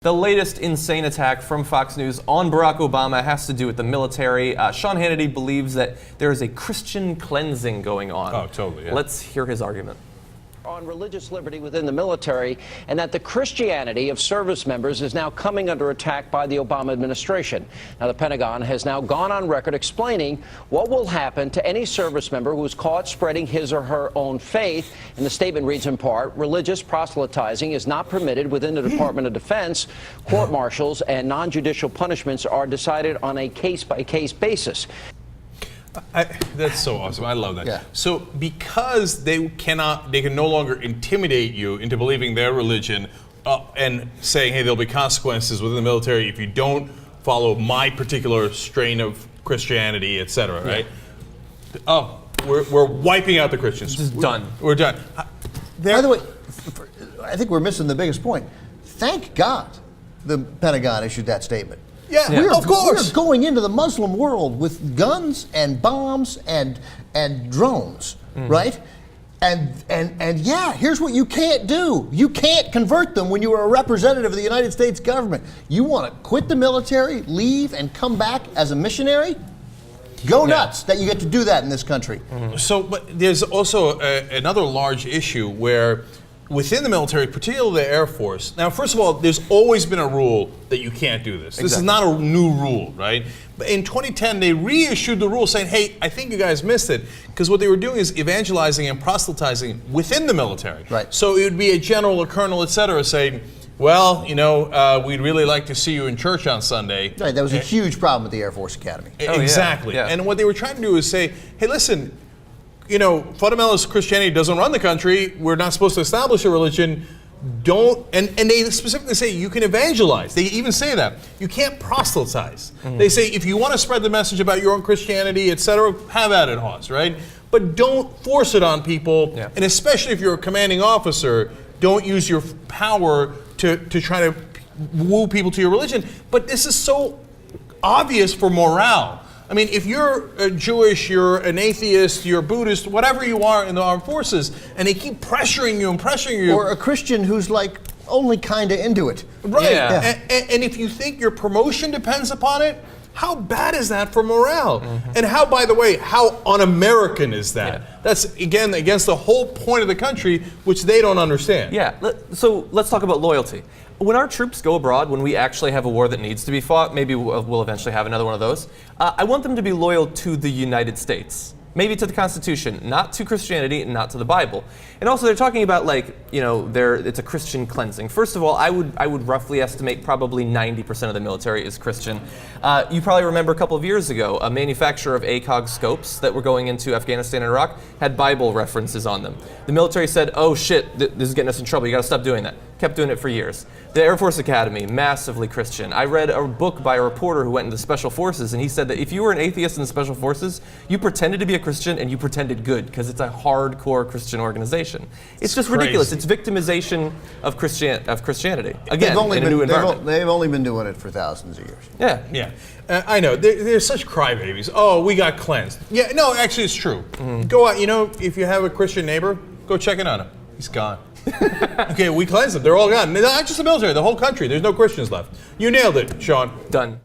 The latest insane attack from Fox News on Barack Obama has to do with the military. Sean Hannity believes that there is a Christian cleansing going on. Oh, totally. Yeah. Let's hear his argument. On religious liberty within the military, and that the Christianity of service members is now coming under attack by the Obama administration. Now, the Pentagon has now gone on record explaining what will happen to any service member who is caught spreading his or her own faith. And the statement reads in part, religious proselytizing is not permitted within the Department of Defense. Court-martials and non-judicial punishments are decided on a case-by-case basis. That's so awesome. I love that. Yeah. So because they can no longer intimidate you into believing their religion and saying, hey, there'll be consequences within the military if you don't follow my particular strain of Christianity, etc. Right? Oh, we're wiping out the Christians. This is done. We're done. By the way, I think we're missing the biggest point. Thank God the Pentagon issued that statement. Yeah, of course. We're going into the Muslim world with guns and bombs and drones, right? And yeah, here's what you can't do. You can't convert them when you are a representative of the United States government. You want to quit the military, leave, and come back as a missionary? Go nuts that you get to do that in this country. So, but there's also another large issue where within the military, particularly the Air Force, now, first of all, there's always been a rule that you can't do this. This is not a new rule, right? But in 2010, they reissued the rule saying, hey, I think you guys missed it, because what they were doing is evangelizing and proselytizing within the military. Right. So it would be a general, a colonel, et cetera, saying, well, you know, we'd really like to see you in church on Sunday. Right, that was a huge problem at the Air Force Academy. Exactly. Yeah. And what they were trying to do is say, hey, listen, you know, fundamentalist Christianity doesn't run the country. We're not supposed to establish a religion. Don't, and they specifically say you can evangelize. They even say that. You can't proselytize. They say if you want to spread the message about your own Christianity, etc., have at it, Hoss, right? But don't force it on people, and especially if you're a commanding officer, don't use your power to try to woo people to your religion. But this is so obvious for morale. I mean, if you're Jewish, you're an atheist, you're Buddhist, whatever you are in the armed forces, and they keep pressuring you and pressuring you. Or a Christian who's like only kind of into it. Right. Yeah. And if you think your promotion depends upon it, how bad is that for morale? And how, by the way, how un-American is that? Yeah. That's, again, against the whole point of the country, which they don't understand. Yeah, so let's talk about loyalty. When our troops go abroad, when we actually have a war that needs to be fought, maybe we'll eventually have another one of those, I want them to be loyal to the United States. Maybe to the Constitution, not to Christianity, not to the Bible. And also they're talking about, like, you know, it's a Christian cleansing. First of all, I would roughly estimate probably 90% of the military is Christian. You probably remember a couple of years ago, a manufacturer of ACOG scopes that were going into Afghanistan and Iraq had Bible references on them. The military said, oh shit, this is getting us in trouble, you gotta stop doing that. Kept doing it for years. The Air Force Academy, massively Christian. I read a book by a reporter who went into Special Forces, and he said that if you were an atheist in the Special Forces, you pretended to be a Christian and you pretended good, because it's a hardcore Christian organization. It's just crazy. ridiculous. It's victimization of Christianity. Again, They've only in a new been, environment. they've only been doing it for thousands of years. Yeah. Yeah, I know. They're such crybabies. Oh, we got cleansed. Yeah, no, actually, it's true. Go out. You know, if you have a Christian neighbor, go check in on him. He's gone. Okay, we cleansed them. They're all gone. Not just the military, the whole country. There's no Christians left. You nailed it, Sean. Done.